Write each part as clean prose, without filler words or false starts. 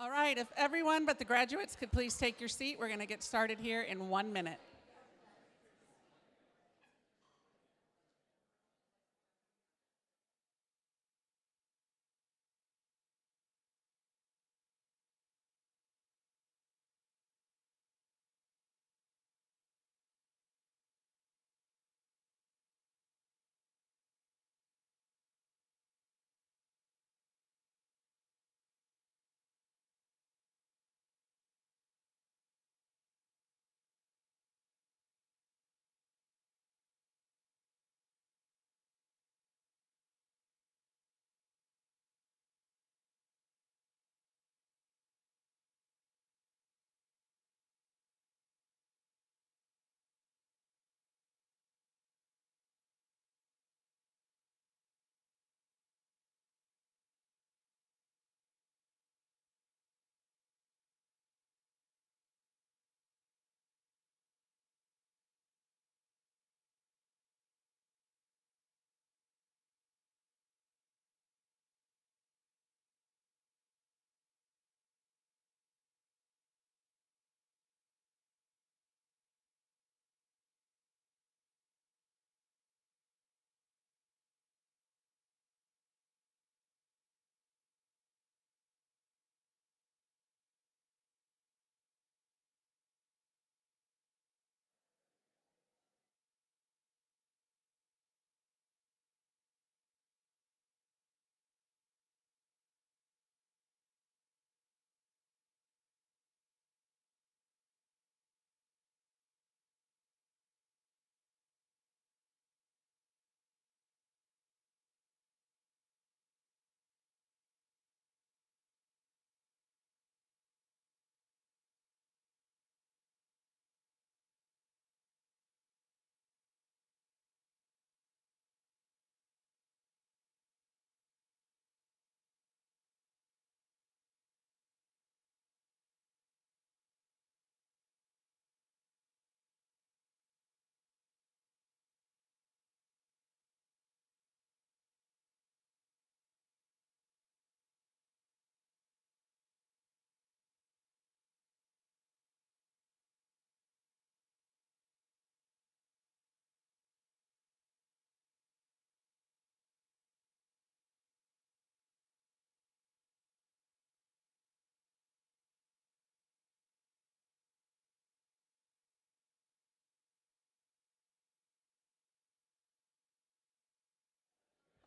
All right, if everyone but the graduates could please take your seat, we're going to get started here in 1 minute.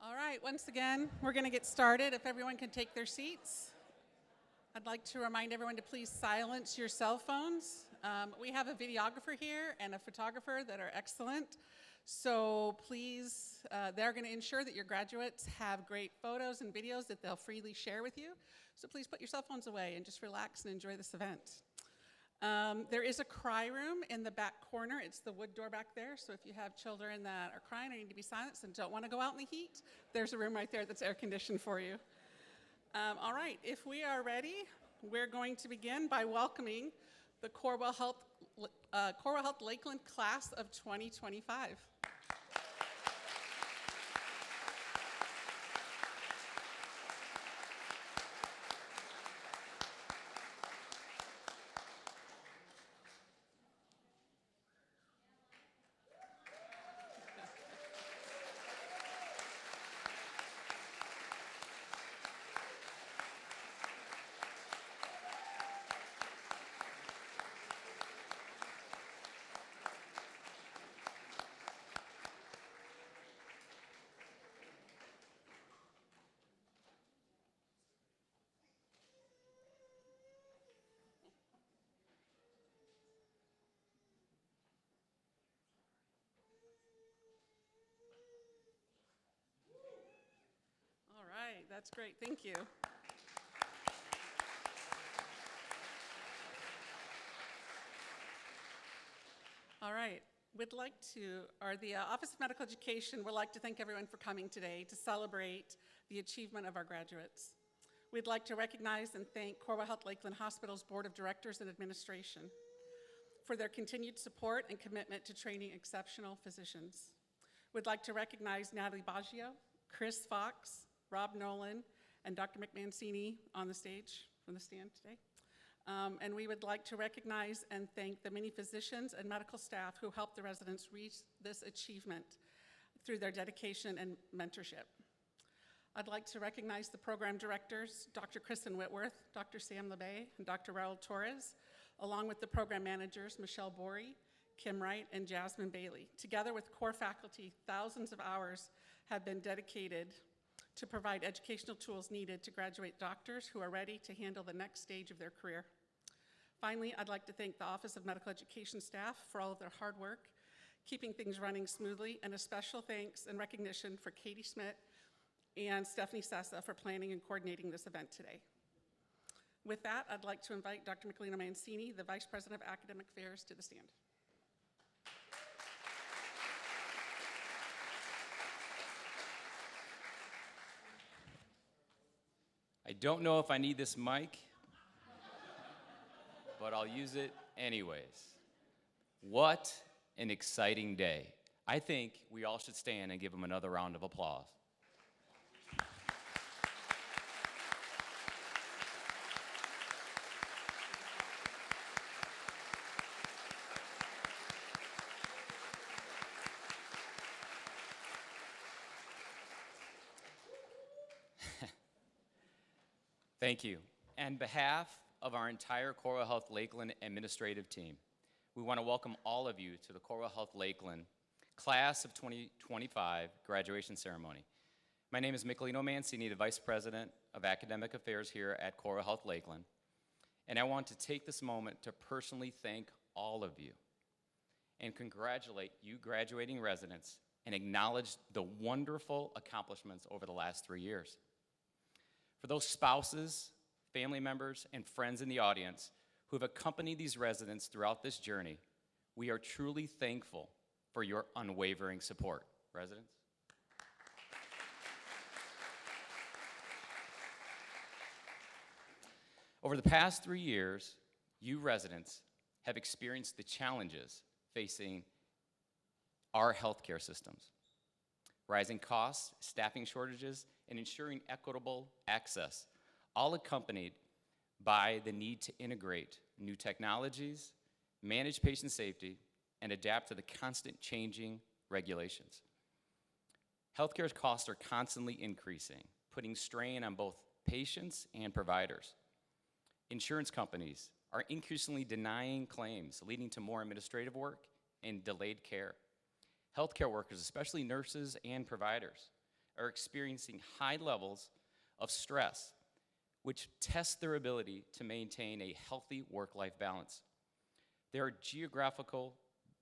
All right, once again, we're going to get started. If everyone can take their seats. I'd like to remind everyone to please silence your cell phones. We have a videographer here and a photographer that are excellent. So please, they're going to ensure that your graduates have great photos and videos that they'll freely share with you. So please put your cell phones away and just relax and enjoy this event. There is a cry room in the back corner. It's the wood door back there. So if you have children that are crying or need to be silenced and don't want to go out in the heat, there's a room right there that's air conditioned for you. All right, if we are ready, we're going to begin by welcoming the Corewell Health Lakeland class of 2025. All right, that's great. Thank you. All right, the Office of Medical Education would like to thank everyone for coming today to celebrate the achievement of our graduates. We'd like to recognize and thank Corewell Health Lakeland Hospital's Board of Directors and Administration for their continued support and commitment to training exceptional physicians. We'd like to recognize Natalie Baggio, Chris Fox, Rob Nolan, and Dr. McMancini on the stage from the stand today. And we would like to recognize and thank the many physicians and medical staff who helped the residents reach this achievement through their dedication and mentorship. I'd like to recognize the program directors, Dr. Kristen Whitworth, Dr. Sam LeBay, and Dr. Raul Torres, along with the program managers, Michelle Borey, Kim Wright, and Jasmine Bailey. Together with core faculty, thousands of hours have been dedicated to provide educational tools needed to graduate doctors who are ready to handle the next stage of their career. Finally, I'd like to thank the Office of Medical Education staff for all of their hard work, keeping things running smoothly, and a special thanks and recognition for Katie Schmidt and Stephanie Sessa for planning and coordinating this event today. With that, I'd like to invite Dr. Michelina Mancini, the Vice President of Academic Affairs, to the stand. I don't know if I need this mic, but I'll use it anyways. What an exciting day. I think we all should stand and give them another round of applause. Thank you. On behalf of our entire Corewell Health Lakeland administrative team, we want to welcome all of you to the Corewell Health Lakeland Class of 2025 graduation ceremony. My name is Michelina Mancini, the Vice President of Academic Affairs here at Corewell Health Lakeland, and I want to take this moment to personally thank all of you and congratulate you graduating residents and acknowledge the wonderful accomplishments over the last 3 years. For those spouses, family members, and friends in the audience who have accompanied these residents throughout this journey, we are truly thankful for your unwavering support. Residents? Over the past 3 years, you residents have experienced the challenges facing our healthcare systems. Rising costs, staffing shortages, and ensuring equitable access, all accompanied by the need to integrate new technologies, manage patient safety, and adapt to the constant changing regulations. Healthcare costs are constantly increasing, putting strain on both patients and providers. Insurance companies are increasingly denying claims, leading to more administrative work and delayed care. Healthcare workers, especially nurses and providers, are experiencing high levels of stress, which test their ability to maintain a healthy work-life balance. There are geographical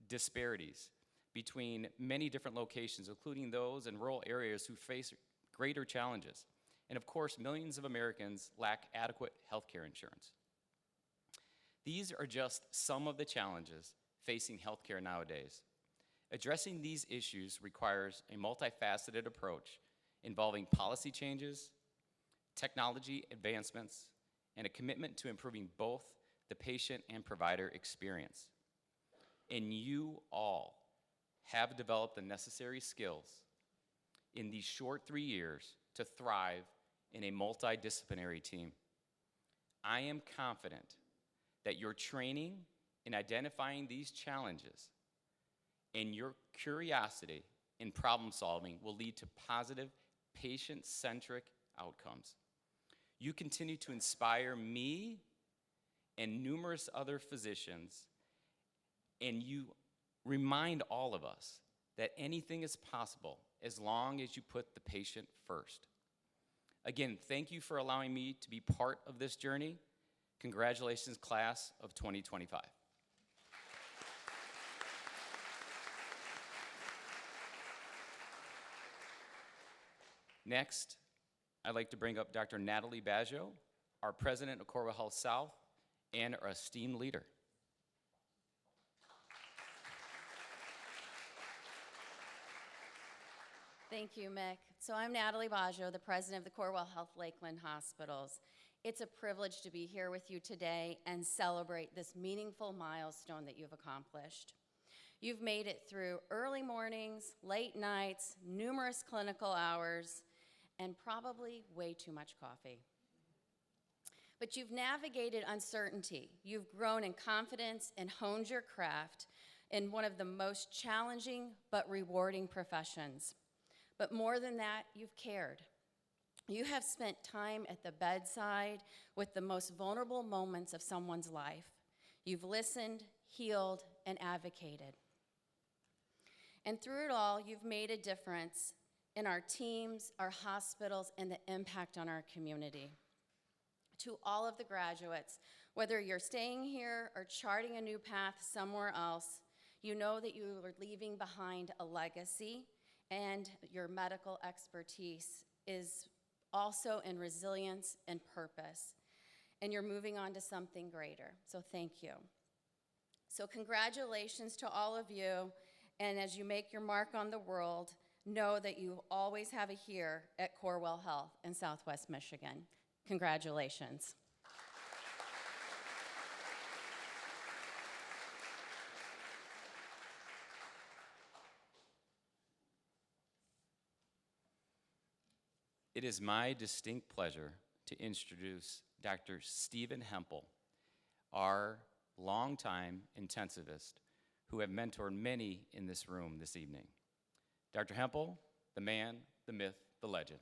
disparities between many different locations, including those in rural areas who face greater challenges. And of course, millions of Americans lack adequate healthcare insurance. These are just some of the challenges facing healthcare nowadays. Addressing these issues requires a multifaceted approach involving policy changes, technology advancements, and a commitment to improving both the patient and provider experience. And you all have developed the necessary skills in these short 3 years to thrive in a multidisciplinary team. I am confident that your training in identifying these challenges and your curiosity in problem solving will lead to positive, patient-centric outcomes. You continue to inspire me and numerous other physicians, and you remind all of us that anything is possible as long as you put the patient first. Again, thank you for allowing me to be part of this journey. Congratulations, class of 2025. Next, I'd like to bring up Dr. Natalie Baggio, our president of Corewell Health South and our esteemed leader. Thank you, Mick. So I'm Natalie Baggio, the president of the Corewell Health Lakeland Hospitals. It's a privilege to be here with you today and celebrate this meaningful milestone that you've accomplished. You've made it through early mornings, late nights, numerous clinical hours, and probably way too much coffee. but you've navigated uncertainty. You've grown in confidence and honed your craft in one of the most challenging but rewarding professions. But more than that, you've cared. You have spent time at the bedside with the most vulnerable moments of someone's life. You've listened, healed, and advocated. And through it all, you've made a difference in our teams, our hospitals, and the impact on our community. To all of the graduates, whether you're staying here or charting a new path somewhere else, you know that you are leaving behind a legacy, and your medical expertise is also in resilience and purpose. And you're moving on to something greater. So thank you. So congratulations to all of you. And as you make your mark on the world, know that you always have a here at Corewell Health in Southwest Michigan. Congratulations. It is my distinct pleasure to introduce Dr. Stephen Hempel, our longtime intensivist who have mentored many in this room this evening. Dr. Hempel, the man, the myth, the legend.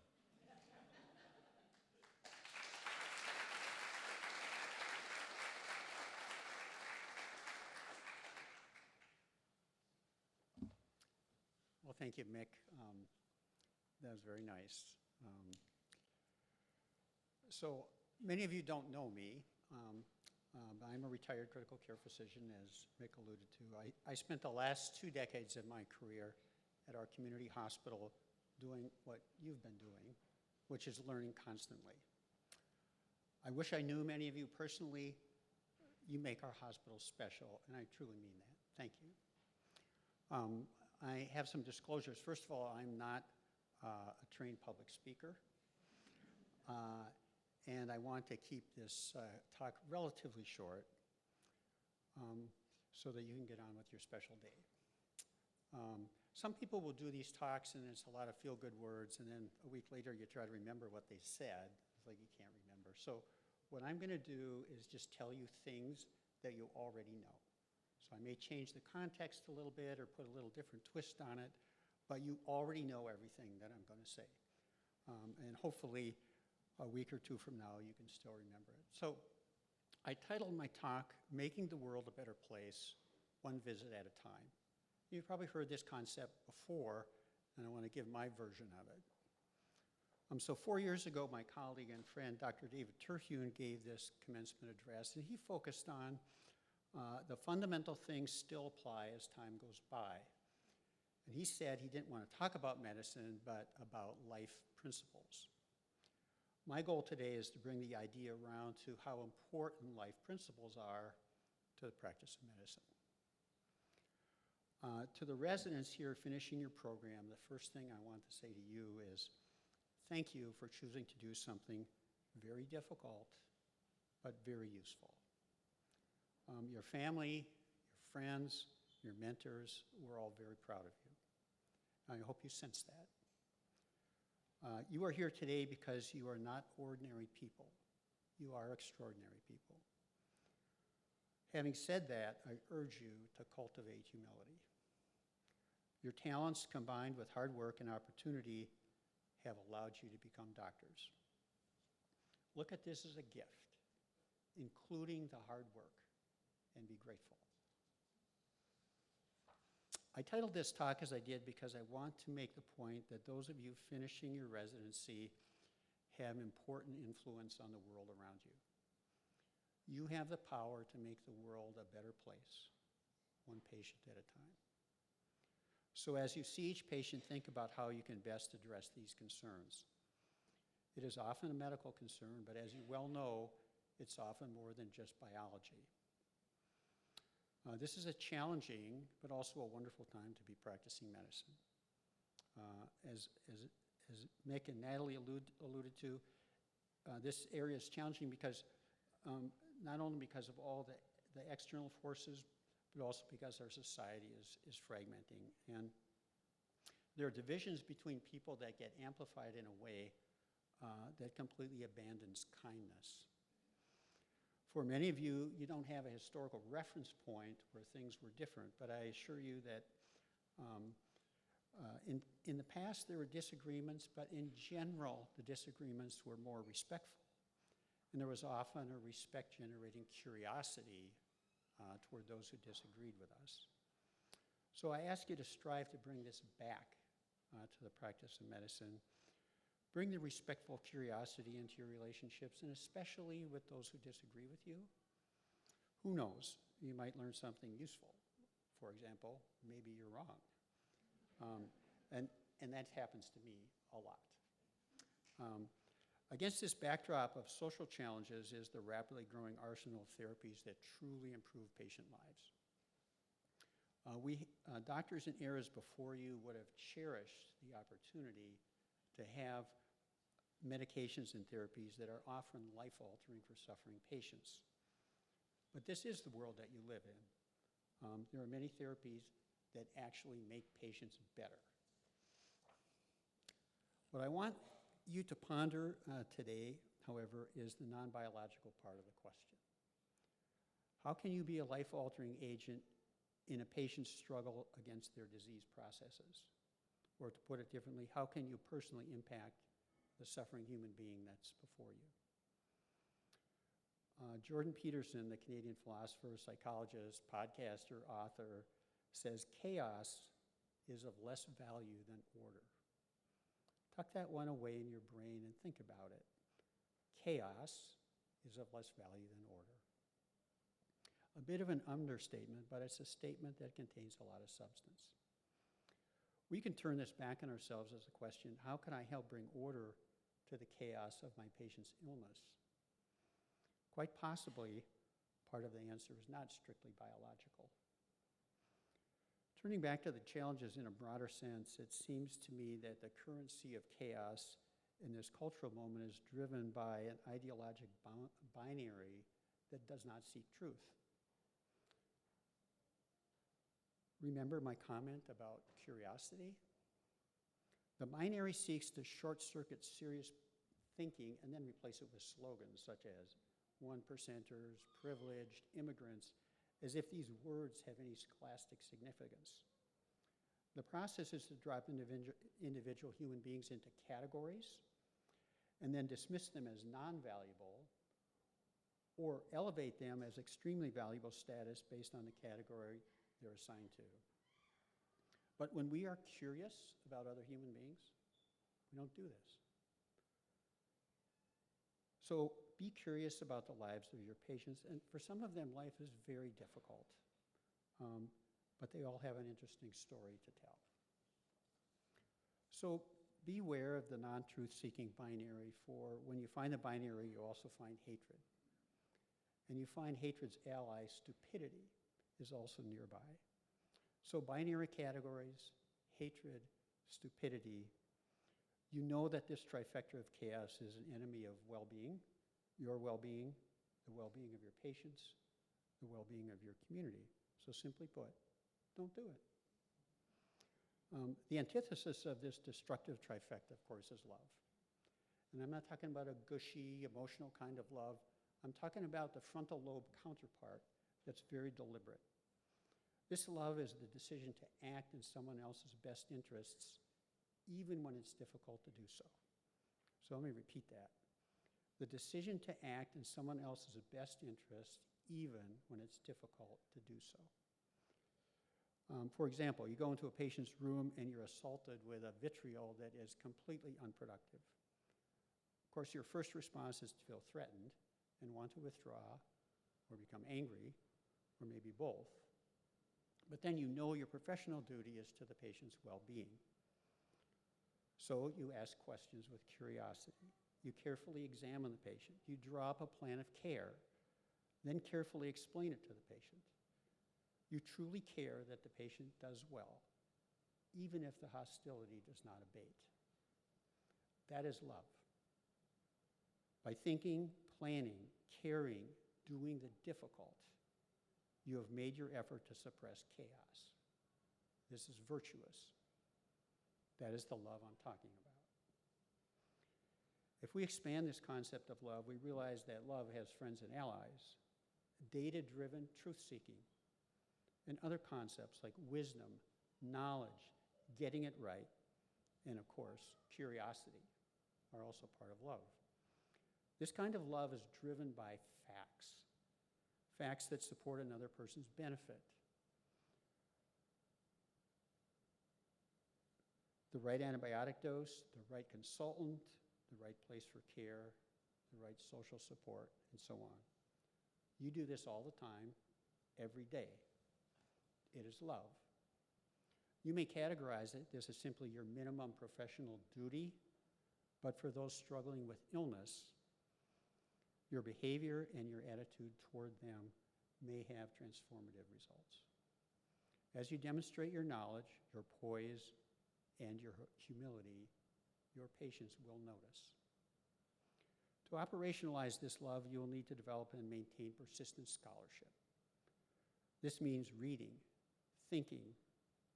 Well, thank you, Mick. That was very nice. So many of you don't know me, but I'm a retired critical care physician, as Mick alluded to. I spent the last 2 decades of my career at our community hospital doing what you've been doing, which is learning constantly. I wish I knew many of you personally. You make our hospital special, and I truly mean that. Thank you. I have some disclosures. First of all, I'm not a trained public speaker, and I want to keep this talk relatively short so that you can get on with your special day. Some people will do these talks and it's a lot of feel-good words, and then a week later you try to remember what they said. It's like you can't remember. So what I'm going to do is just tell you things that you already know. So I may change the context a little bit or put a little different twist on it, but you already know everything that I'm going to say. And hopefully a week or 2 from now you can still remember it. So I titled my talk, Making the World a Better Place, One Visit at a Time. You've probably heard this concept before, and I want to give my version of it. So 4 years ago, my colleague and friend, Dr. David Terhune, gave this commencement address, and he focused on the fundamental things still apply as time goes by. And he said he didn't want to talk about medicine, but about life principles. My goal today is to bring the idea around to how important life principles are to the practice of medicine. To the residents here finishing your program, the first thing I want to say to you is thank you for choosing to do something very difficult, but very useful. Your family, your friends, your mentors, we're all very proud of you. I hope you sense that. You are here today because you are not ordinary people. You are extraordinary people. Having said that, I urge you to cultivate humility. Your talents combined with hard work and opportunity have allowed you to become doctors. Look at this as a gift, including the hard work, and be grateful. I titled this talk as I did because I want to make the point that those of you finishing your residency have important influence on the world around you. You have the power to make the world a better place, one patient at a time. So as you see each patient, think about how you can best address these concerns. It is often a medical concern, but as you well know, it's often more than just biology. This is a challenging, but also a wonderful time to be practicing medicine. As Mick and Natalie alluded to, this area is challenging because, not only because of all the external forces, but also because our society is fragmenting. And there are divisions between people that get amplified in a way that completely abandons kindness. For many of you, you don't have a historical reference point where things were different, but I assure you that in the past there were disagreements, but in general the disagreements were more respectful. And there was often a respect-generating curiosity toward those who disagreed with us. So I ask you to strive to bring this back to the practice of medicine. Bring the respectful curiosity into your relationships, and especially with those who disagree with you. Who knows? You might learn something useful. For example, maybe you're wrong. And that happens to me a lot. Against this backdrop of social challenges is the rapidly growing arsenal of therapies that truly improve patient lives. Doctors in eras before you would have cherished the opportunity to have medications and therapies that are often life-altering for suffering patients. But this is the world that you live in. There are many therapies that actually make patients better. What I want you to ponder today, however, is the non-biological part of the question. How can you be a life-altering agent in a patient's struggle against their disease processes? Or to put it differently, how can you personally impact the suffering human being that's before you? Jordan Peterson, the Canadian philosopher, psychologist, podcaster, author, says chaos is of less value than order. Tuck that one away in your brain and think about it. Chaos is of less value than order. A bit of an understatement, but it's a statement that contains a lot of substance. We can turn this back on ourselves as a question, how can I help bring order to the chaos of my patient's illness? Quite possibly, part of the answer is not strictly biological. Turning back to the challenges in a broader sense, it seems to me that the current sea of chaos in this cultural moment is driven by an ideologic binary that does not seek truth. Remember my comment about curiosity? The binary seeks to short-circuit serious thinking and then replace it with slogans such as one-percenters, privileged, immigrants, as if these words have any scholastic significance. The process is to drop individual human beings into categories and then dismiss them as non-valuable or elevate them as extremely valuable status based on the category they're assigned to. But when we are curious about other human beings, we don't do this. So be curious about the lives of your patients, and for some of them, life is very difficult, but they all have an interesting story to tell. So beware of the non-truth-seeking binary, for when you find the binary, you also find hatred. And you find hatred's ally, stupidity, is also nearby. So binary categories, hatred, stupidity, you know that this trifecta of chaos is an enemy of well-being, your well-being, the well-being of your patients, the well-being of your community. So simply put, don't do it. The antithesis of this destructive trifecta, of course, is love. And I'm not talking about a gushy, emotional kind of love. I'm talking about the frontal lobe counterpart that's very deliberate. This love is the decision to act in someone else's best interests, even when it's difficult to do so. So let me repeat that. The decision to act in someone else's best interest, even when it's difficult to do so. For example, you go into a patient's room and you're assaulted with a vitriol that is completely unproductive. Of course, your first response is to feel threatened and want to withdraw or become angry, or maybe both. But then you know your professional duty is to the patient's well-being. So you ask questions with curiosity. You carefully examine the patient. You draw up a plan of care, then carefully explain it to the patient. You truly care that the patient does well, even if the hostility does not abate. That is love. By thinking, planning, caring, doing the difficult, you have made your effort to suppress chaos. This is virtuous. That is the love I'm talking about. If we expand this concept of love, we realize that love has friends and allies, data-driven truth-seeking, and other concepts like wisdom, knowledge, getting it right, and of course, curiosity are also part of love. This kind of love is driven by facts, facts that support another person's benefit. The right antibiotic dose, the right consultant, the right place for care, the right social support, and so on. You do this all the time, every day. It is love. You may categorize it this as simply your minimum professional duty, but for those struggling with illness, your behavior and your attitude toward them may have transformative results. As you demonstrate your knowledge, your poise, and your humility, your patients will notice. To operationalize this love, you will need to develop and maintain persistent scholarship. This means reading, thinking,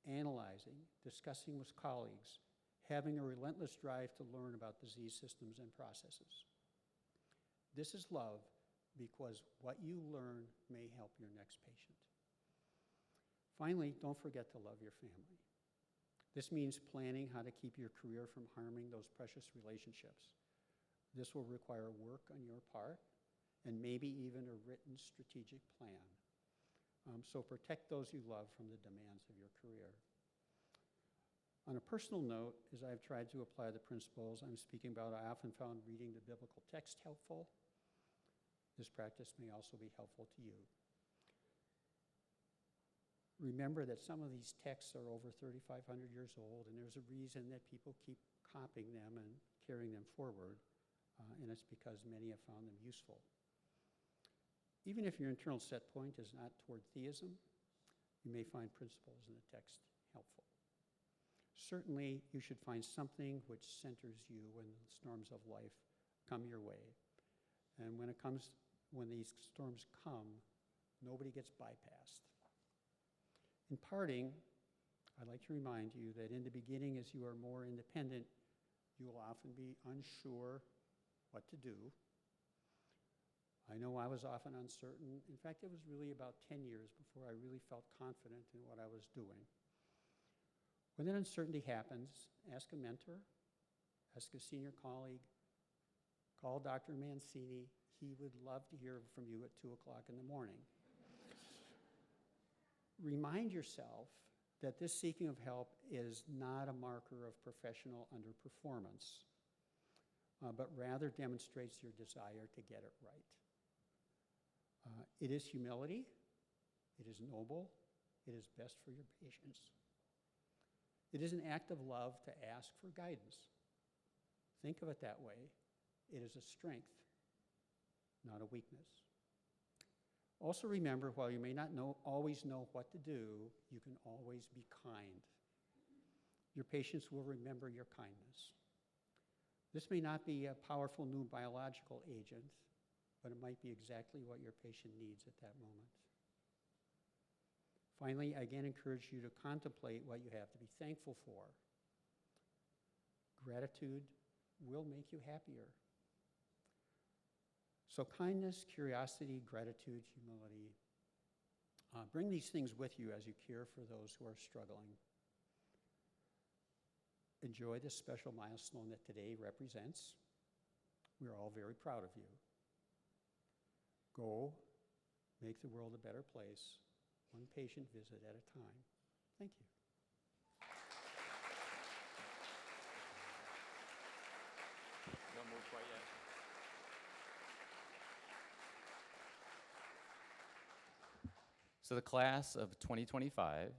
analyzing, discussing with colleagues, having a relentless drive to learn about disease systems and processes. This is love because what you learn may help your next patient. Finally, don't forget to love your family. This means planning how to keep your career from harming those precious relationships. This will require work on your part and maybe even a written strategic plan. So protect those you love from the demands of your career. On a personal note, as I've tried to apply the principles I'm speaking about, I often found reading the biblical text helpful. This practice may also be helpful to you. Remember that some of these texts are over 3,500 years old, and there's a reason that people keep copying them and carrying them forward, and it's because many have found them useful. Even if your internal set point is not toward theism, you may find principles in the text helpful. Certainly, you should find something which centers you when the storms of life come your way. And when these storms come, nobody gets bypassed. In parting, I'd like to remind you that in the beginning, as you are more independent, you will often be unsure what to do. I know I was often uncertain. In fact, it was really about 10 years before I really felt confident in what I was doing. When that uncertainty happens, ask a mentor, ask a senior colleague, call Dr. Mancini. He would love to hear from you at 2 o'clock in the morning. Remind yourself that this seeking of help is not a marker of professional underperformance, but rather demonstrates your desire to get it right. It is humility, it is noble, it is best for your patients. It is an act of love to ask for guidance. Think of it that way. It is a strength, not a weakness. Also remember, while you may not always know what to do, you can always be kind. Your patients will remember your kindness. This may not be a powerful new biological agent, but it might be exactly what your patient needs at that moment. Finally, I again encourage you to contemplate what you have to be thankful for. Gratitude will make you happier. So kindness, curiosity, gratitude, humility, bring these things with you as you care for those who are struggling. Enjoy this special milestone that today represents. We're all very proud of you. Go, make the world a better place, one patient visit at a time. Thank you. Don't move quite yet. So the class of 2025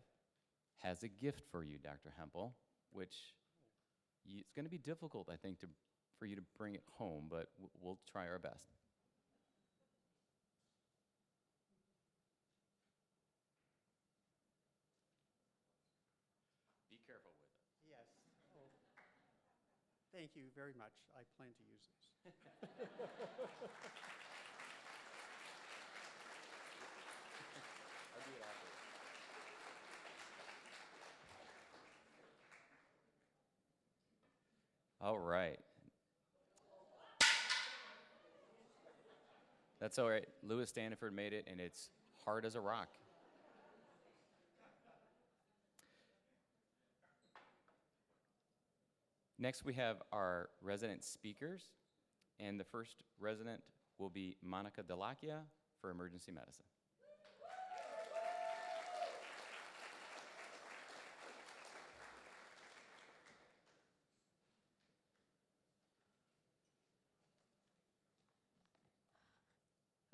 has a gift for you, Dr. Hempel, which it's going to be difficult, I think, for you to bring it home, but we'll try our best. Be careful with it. Yes. Oh, thank you very much. I plan to use this. I'll do it afterwards. All right. That's all right. Lewis Stanford made it, and it's hard as a rock. Next, we have our resident speakers, and the first resident will be Monica Delacchia for emergency medicine.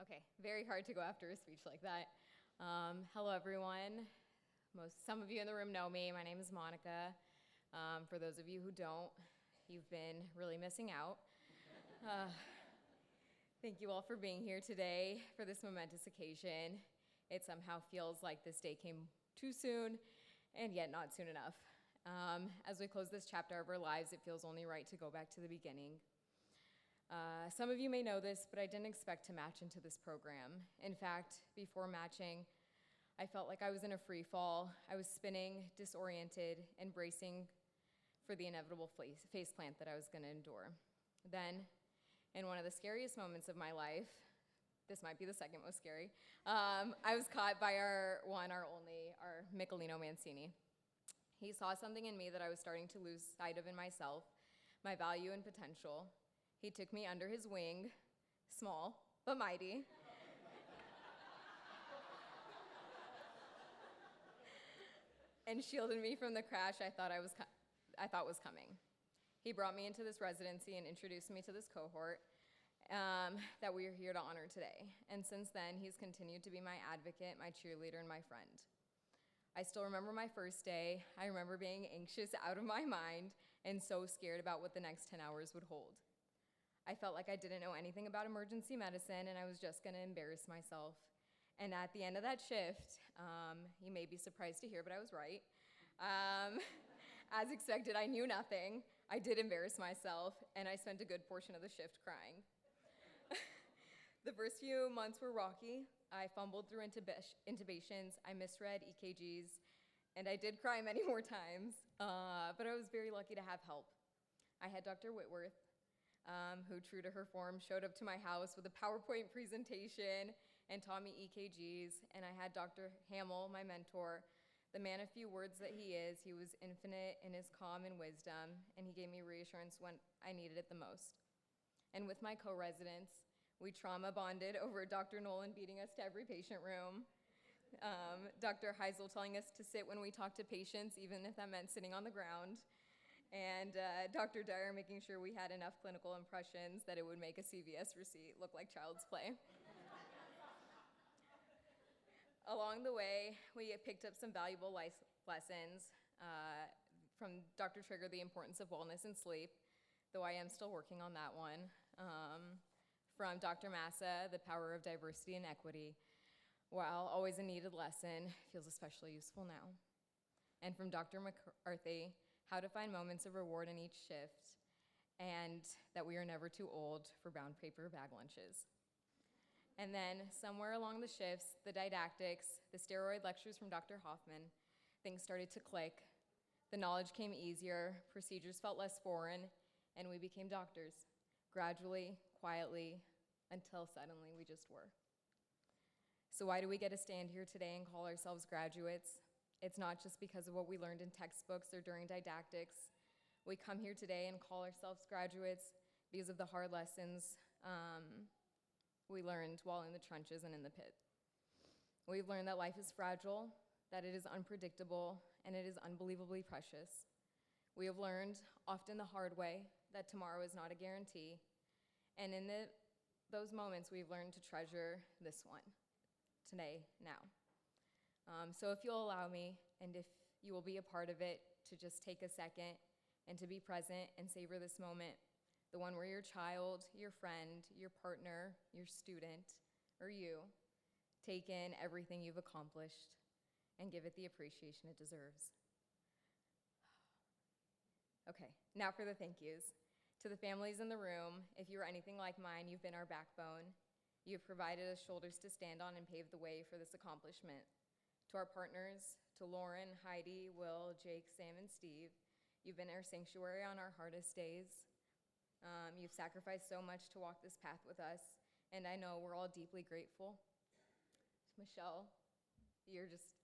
Okay, very hard to go after a speech like that. Hello, everyone. Some of you in the room know me. My name is Monica. For those of you who don't, you've been really missing out. Thank you all for being here today for this momentous occasion. It somehow feels like this day came too soon, and yet not soon enough. As we close this chapter of our lives, it feels only right to go back to the beginning. Some of you may know this, but I didn't expect to match into this program. In fact, before matching, I felt like I was in a free fall. I was spinning, disoriented, and bracing for the inevitable face plant that I was going to endure. Then, in one of the scariest moments of my life, this might be the second most scary, I was caught by our only, Michelino Mancini. He saw something in me that I was starting to lose sight of in myself, my value and potential. He took me under his wing, small but mighty, and shielded me from the crash I thought was coming. He brought me into this residency and introduced me to this cohort that we are here to honor today. And since then, he's continued to be my advocate, my cheerleader, and my friend. I still remember my first day. I remember being anxious out of my mind and so scared about what the next 10 hours would hold. I felt like I didn't know anything about emergency medicine, and I was just going to embarrass myself. And at the end of that shift, you may be surprised to hear, but I was right. As expected, I knew nothing. I did embarrass myself, and I spent a good portion of the shift crying. The first few months were rocky. I fumbled through intubations, I misread EKGs, and I did cry many more times, but I was very lucky to have help. I had Dr. Whitworth, who, true to her form, showed up to my house with a PowerPoint presentation and taught me EKGs, and I had Dr. Hamill, my mentor, the man of few words that he is. He was infinite in his calm and wisdom, and he gave me reassurance when I needed it the most. And with my co-residents, we trauma bonded over Dr. Nolan beating us to every patient room, Dr. Heisel telling us to sit when we talk to patients, even if that meant sitting on the ground, and Dr. Dyer making sure we had enough clinical impressions that it would make a CVS receipt look like child's play. Along the way, we picked up some valuable life lessons from Dr. Trigger, the importance of wellness and sleep, though I am still working on that one. From Dr. Massa, the power of diversity and equity. While always a needed lesson, feels especially useful now. And from Dr. McCarthy, how to find moments of reward in each shift, and that we are never too old for brown paper bag lunches. And then somewhere along the shifts, the didactics, the steroid lectures from Dr. Hoffman, things started to click. The knowledge came easier, procedures felt less foreign, and we became doctors, gradually, quietly, until suddenly we just were. So why do we get to stand here today and call ourselves graduates? It's not just because of what we learned in textbooks or during didactics. We come here today and call ourselves graduates because of the hard lessons we learned while in the trenches and in the pit. We've learned that life is fragile, that it is unpredictable, and it is unbelievably precious. We have learned, often the hard way, that tomorrow is not a guarantee. And in those moments, we've learned to treasure this one, today, now. So if you'll allow me, and if you will be a part of it, to just take a second and to be present and savor this moment, the one where your child, your friend, your partner, your student, or you take in everything you've accomplished and give it the appreciation it deserves. Okay, now for the thank yous. To the families in the room, if you are anything like mine, you've been our backbone. You have provided us shoulders to stand on and paved the way for this accomplishment. To our partners, to Lauren, Heidi, Will, Jake, Sam, and Steve, you've been our sanctuary on our hardest days. You've sacrificed so much to walk this path with us, and I know we're all deeply grateful. Michelle, you're just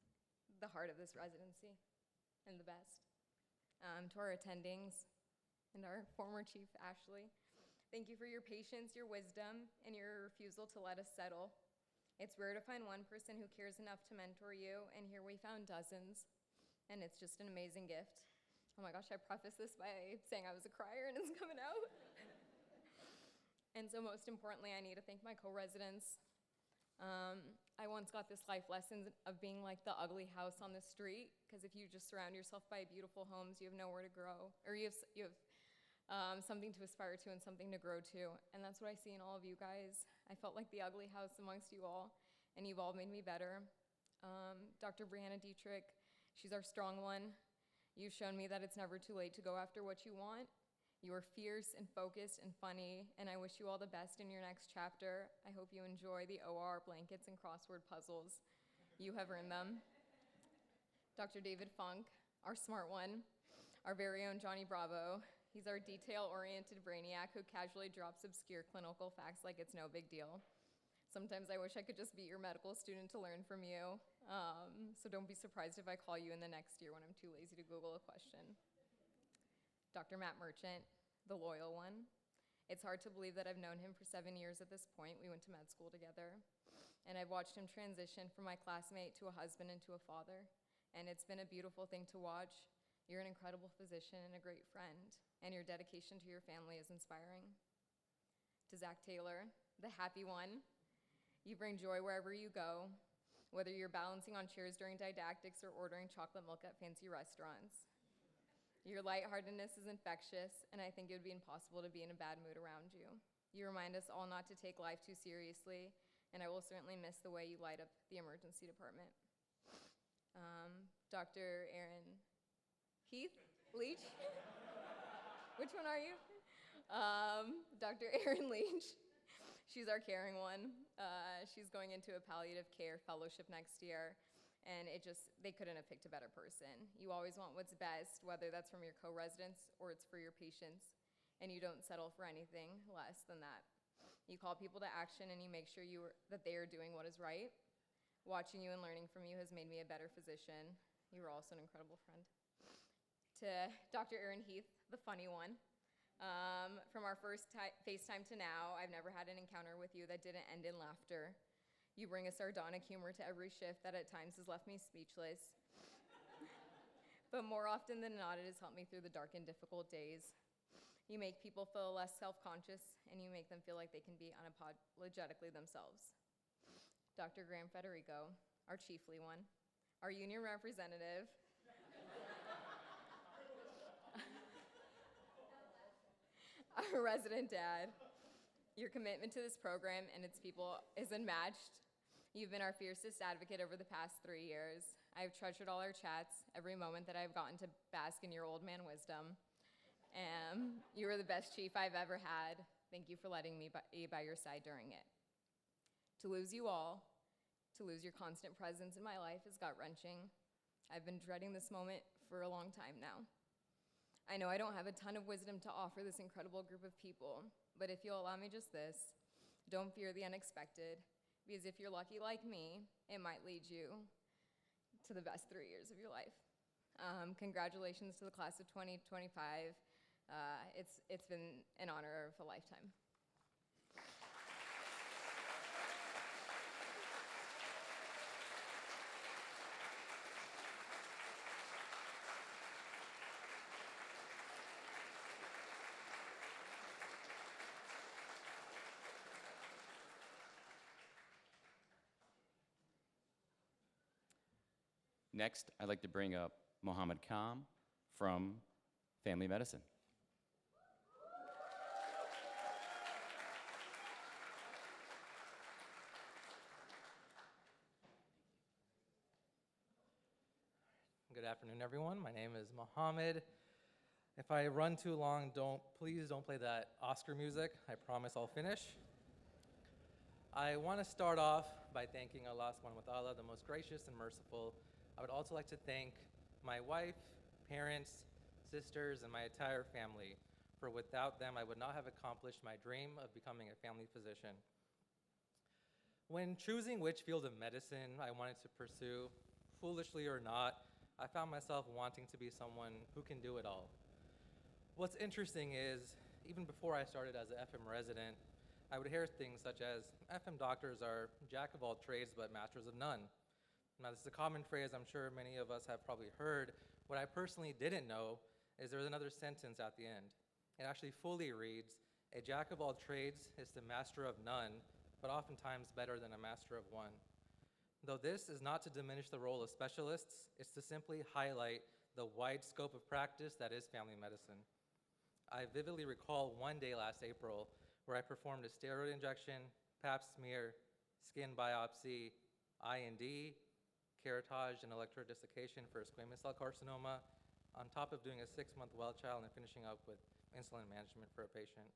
the heart of this residency and the best. To our attendings and our former chief, Ashley, thank you for your patience, your wisdom, and your refusal to let us settle. It's rare to find one person who cares enough to mentor you, and here we found dozens, and it's just an amazing gift. Oh my gosh, I prefaced this by saying I was a crier and it's coming out. And so most importantly, I need to thank my co-residents. I once got this life lesson of being like the ugly house on the street, because if you just surround yourself by beautiful homes, you have nowhere to grow, or you have something to aspire to and something to grow to. And that's what I see in all of you guys. I felt like the ugly house amongst you all, and you've all made me better. Dr. Brianna Dietrich, she's our strong one. You've shown me that it's never too late to go after what you want. You are fierce and focused and funny, and I wish you all the best in your next chapter. I hope you enjoy the OR blankets and crossword puzzles. You have earned them. Dr. David Funk, our smart one, our very own Johnny Bravo. He's our detail-oriented brainiac who casually drops obscure clinical facts like it's no big deal. Sometimes I wish I could just be your medical student to learn from you, so don't be surprised if I call you in the next year when I'm too lazy to Google a question. Dr. Matt Merchant, the loyal one. It's hard to believe that I've known him for 7 years at this point. We went to med school together. And I've watched him transition from my classmate to a husband and to a father. And it's been a beautiful thing to watch. You're an incredible physician and a great friend. And your dedication to your family is inspiring. To Zach Taylor, the happy one. You bring joy wherever you go, whether you're balancing on chairs during didactics or ordering chocolate milk at fancy restaurants. Your lightheartedness is infectious, and I think it would be impossible to be in a bad mood around you. You remind us all not to take life too seriously, and I will certainly miss the way you light up the emergency department. Dr. Erin Leach? Which one are you? Dr. Erin Leach. She's our caring one. She's going into a palliative care fellowship next year. And they couldn't have picked a better person. You always want what's best, whether that's from your co-residents or it's for your patients, and you don't settle for anything less than that. You call people to action and you make sure that they are doing what is right. Watching you and learning from you has made me a better physician. You were also an incredible friend. To Dr. Erin Heath, the funny one. From our first FaceTime to now, I've never had an encounter with you that didn't end in laughter. You bring a sardonic humor to every shift that at times has left me speechless. But more often than not, it has helped me through the dark and difficult days. You make people feel less self-conscious, and you make them feel like they can be unapologetically themselves. Dr. Graham Federico, our chiefly one, our union representative. Our resident dad. Your commitment to this program and its people is unmatched. You've been our fiercest advocate over the past 3 years. I've treasured all our chats, every moment that I've gotten to bask in your old man wisdom. You were the best chief I've ever had. Thank you for letting me be by your side during it. To lose you all, to lose your constant presence in my life is gut-wrenching. I've been dreading this moment for a long time now. I know I don't have a ton of wisdom to offer this incredible group of people, but if you'll allow me just this, don't fear the unexpected, because if you're lucky like me, it might lead you to the best 3 years of your life. Congratulations to the class of 2025. It's been an honor of a lifetime. Next, I'd like to bring up Mohammed Kam from Family Medicine. Good afternoon, everyone. My name is Mohammed. If I run too long, please don't play that Oscar music. I promise I'll finish. I want to start off by thanking Allah subhanahu wa ta'ala, the most gracious and merciful. I would also like to thank my wife, parents, sisters, and my entire family, for without them, I would not have accomplished my dream of becoming a family physician. When choosing which field of medicine I wanted to pursue, foolishly or not, I found myself wanting to be someone who can do it all. What's interesting is, even before I started as an FM resident, I would hear things such as, FM doctors are jack of all trades but masters of none. Now, this is a common phrase I'm sure many of us have probably heard. What I personally didn't know is there's another sentence at the end. It actually fully reads, a jack of all trades is the master of none, but oftentimes better than a master of one. Though this is not to diminish the role of specialists, it's to simply highlight the wide scope of practice that is family medicine. I vividly recall one day last April where I performed a steroid injection, pap smear, skin biopsy, I&D, keratage and electrodesiccation for squamous cell carcinoma, on top of doing a 6-month well child and finishing up with insulin management for a patient.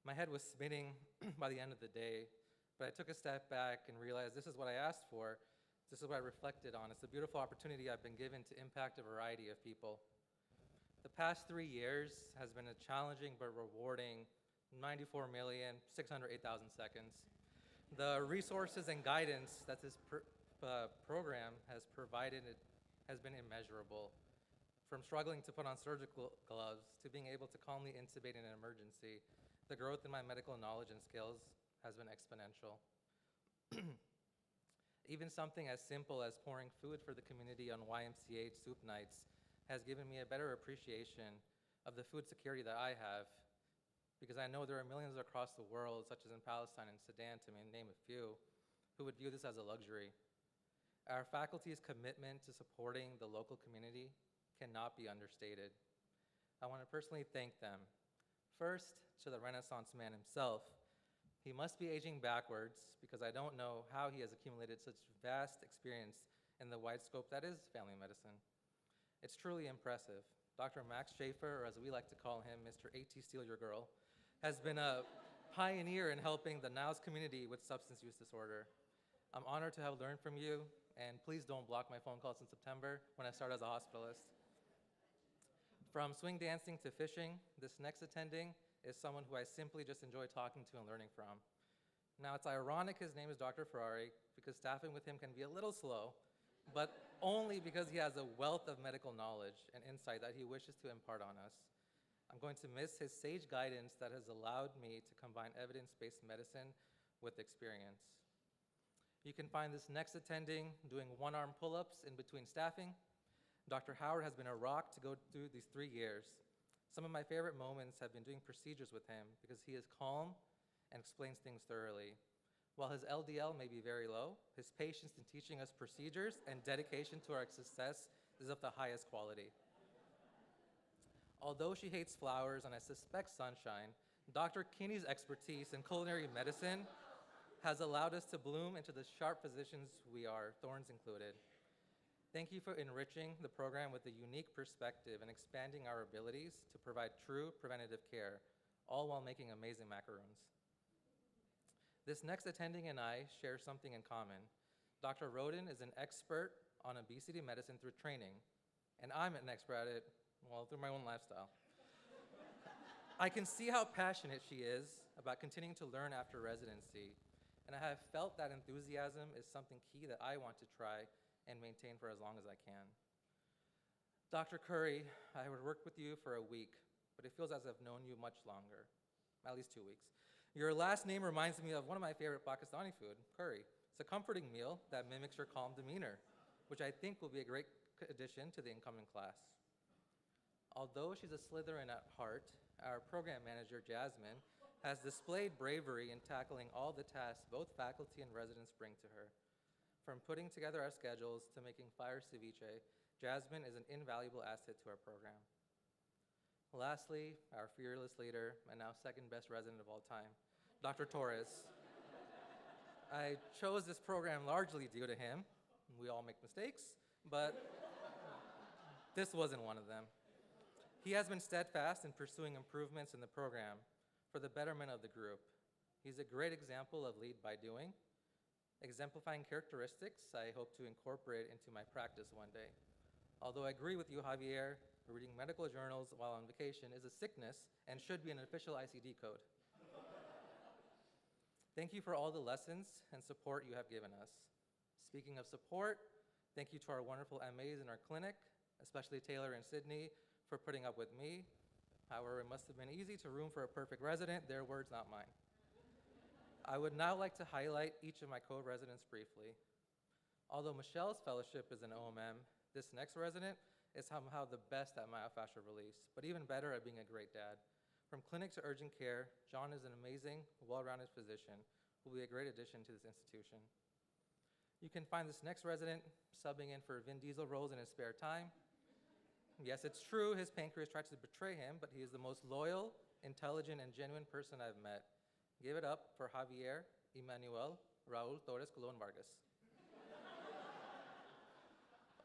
My head was spinning by the end of the day, but I took a step back and realized this is what I asked for. This is what I reflected on. It's a beautiful opportunity I've been given to impact a variety of people. The past 3 years has been a challenging but rewarding 94,608,000 seconds. The resources and guidance that this program has provided has been immeasurable. From struggling to put on surgical gloves to being able to calmly intubate in an emergency, the growth in my medical knowledge and skills has been exponential. Even something as simple as pouring food for the community on YMCA soup nights has given me a better appreciation of the food security that I have, because I know there are millions across the world, such as in Palestine and Sudan, to name a few, who would view this as a luxury. Our faculty's commitment to supporting the local community cannot be understated. I want to personally thank them. First, to the Renaissance man himself. He must be aging backwards because I don't know how he has accumulated such vast experience in the wide scope that is family medicine. It's truly impressive. Dr. Max Schaefer, or as we like to call him, Mr. A.T. Steal Your Girl, has been a pioneer in helping the Niles community with substance use disorder. I'm honored to have learned from you, and please don't block my phone calls in September when I start as a hospitalist. From swing dancing to fishing, this next attending is someone who I simply just enjoy talking to and learning from. Now, it's ironic his name is Dr. Ferrari because staffing with him can be a little slow, but only because he has a wealth of medical knowledge and insight that he wishes to impart on us. I'm going to miss his sage guidance that has allowed me to combine evidence-based medicine with experience. You can find this next attending doing one-arm pull-ups in between staffing. Dr. Howard has been a rock to go through these 3 years. Some of my favorite moments have been doing procedures with him because he is calm and explains things thoroughly. While his LDL may be very low, his patience in teaching us procedures and dedication to our success is of the highest quality. Although she hates flowers and I suspect sunshine, Dr. Kinney's expertise in culinary medicine has allowed us to bloom into the sharp physicians we are, thorns included. Thank you for enriching the program with a unique perspective and expanding our abilities to provide true preventative care, all while making amazing macaroons. This next attending and I share something in common. Dr. Roden is an expert on obesity medicine through training, and I'm an expert at it, well, through my own lifestyle. I can see how passionate she is about continuing to learn after residency, and I have felt that enthusiasm is something key that I want to try and maintain for as long as I can. Dr. Curry, I would work with you for a week, but it feels as if I've known you much longer, at least 2 weeks. Your last name reminds me of one of my favorite Pakistani food, curry. It's a comforting meal that mimics your calm demeanor, which I think will be a great addition to the incoming class. Although she's a Slytherin at heart, our program manager, Jasmine, has displayed bravery in tackling all the tasks both faculty and residents bring to her. From putting together our schedules to making fire ceviche, Jasmine is an invaluable asset to our program. Lastly, our fearless leader and now second best resident of all time, Dr. Torres. I chose this program largely due to him. We all make mistakes, but this wasn't one of them. He has been steadfast in pursuing improvements in the program for the betterment of the group. He's a great example of lead by doing, exemplifying characteristics I hope to incorporate into my practice one day. Although I agree with you, Javier, reading medical journals while on vacation is a sickness and should be an official ICD code. Thank you for all the lessons and support you have given us. Speaking of support, thank you to our wonderful MAs in our clinic, especially Taylor and Sydney, for putting up with me. However, it must have been easy to room for a perfect resident, their words, not mine. I would now like to highlight each of my co-residents briefly. Although Michelle's fellowship is an OMM, this next resident is somehow the best at myofascial release, but even better at being a great dad. From clinic to urgent care, John is an amazing, well-rounded physician who will be a great addition to this institution. You can find this next resident subbing in for Vin Diesel roles in his spare time. Yes, it's true, his pancreas tried to betray him, but he is the most loyal, intelligent, and genuine person I've met. Give it up for Javier Emmanuel Raul Torres Colon Vargas.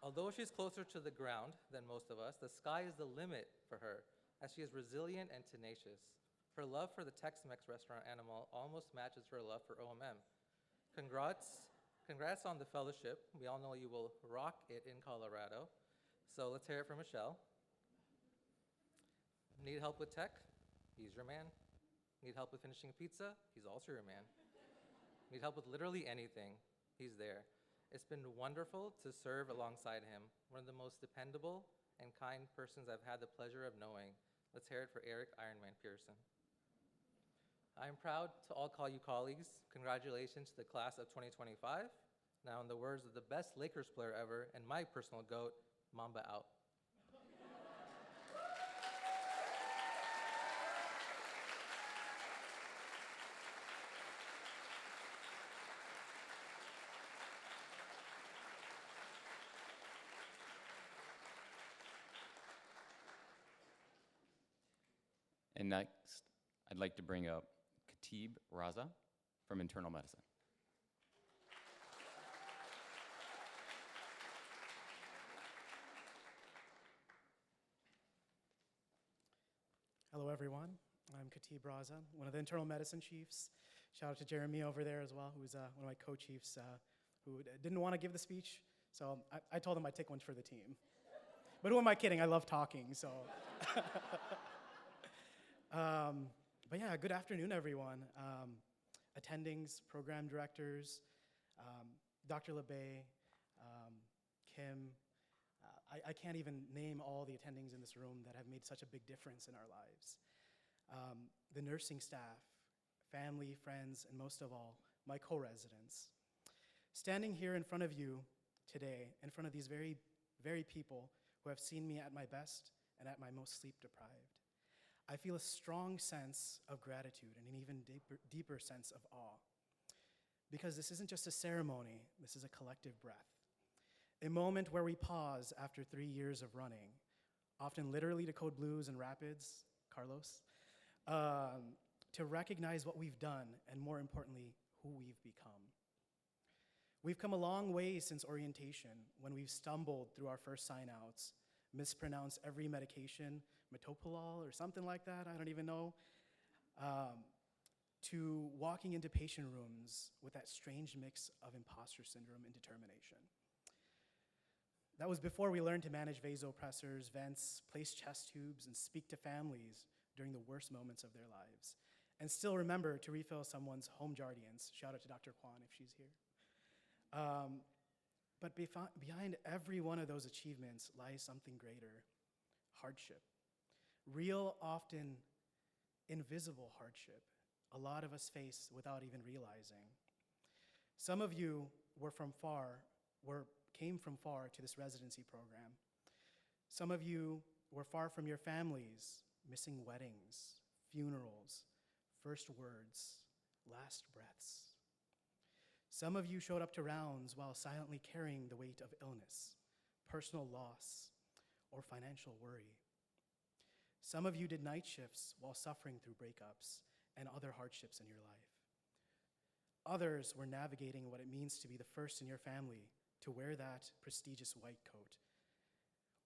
Although she's closer to the ground than most of us, the sky is the limit for her, as she is resilient and tenacious. Her love for the Tex-Mex restaurant animal almost matches her love for OMM. Congrats on the fellowship. We all know you will rock it in Colorado. So let's hear it for Michelle. Need help with tech? He's your man. Need help with finishing a pizza? He's also your man. Need help with literally anything? He's there. It's been wonderful to serve alongside him, one of the most dependable and kind persons I've had the pleasure of knowing. Let's hear it for Eric Ironman Pearson. I'm proud to all call you colleagues. Congratulations to the class of 2025. Now, in the words of the best Lakers player ever and my personal GOAT, Mamba out. And next, I'd like to bring up Khatib Raza from Internal Medicine. Hello, everyone. I'm Khatib Raza, one of the internal medicine chiefs. Shout out to Jeremy over there as well, who's one of my co-chiefs who didn't want to give the speech. So I told him I'd take one for the team. But who am I kidding? I love talking, so. But yeah, good afternoon, everyone. Attendings, program directors, Dr. LeBay, Kim. I can't even name all the attendings in this room that have made such a big difference in our lives. The nursing staff, family, friends, and most of all, my co-residents. Standing here in front of you today, in front of these very, very people who have seen me at my best and at my most sleep-deprived, I feel a strong sense of gratitude and an even deeper sense of awe. Because this isn't just a ceremony, this is a collective breath. A moment where we pause after 3 years of running, often literally to code blues and rapids, Carlos, to recognize what we've done and more importantly, who we've become. We've come a long way since orientation when we've stumbled through our first sign-outs, mispronounced every medication, metoprolol or something like that, I don't even know, to walking into patient rooms with that strange mix of imposter syndrome and determination. That was before we learned to manage vasopressors, vents, place chest tubes, and speak to families during the worst moments of their lives. And still remember to refill someone's home Jardians. Shout out to Dr. Kwan if she's here. But behind every one of those achievements lies something greater, hardship. Real, often invisible hardship. A lot of us face without even realizing. Some of you came from far to this residency program. Some of you were far from your families, missing weddings, funerals, first words, last breaths. Some of you showed up to rounds while silently carrying the weight of illness, personal loss, or financial worry. Some of you did night shifts while suffering through breakups and other hardships in your life. Others were navigating what it means to be the first in your family to wear that prestigious white coat,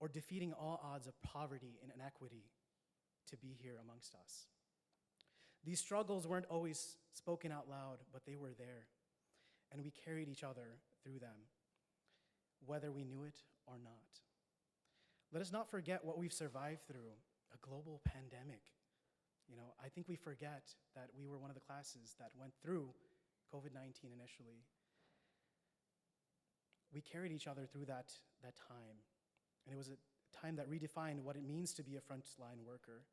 or defeating all odds of poverty and inequity to be here amongst us. These struggles weren't always spoken out loud, but they were there, and we carried each other through them, whether we knew it or not. Let us not forget what we've survived through, a global pandemic. I think we forget that we were one of the classes that went through COVID-19 initially, we carried each other through that time. And it was a time that redefined what it means to be a frontline worker.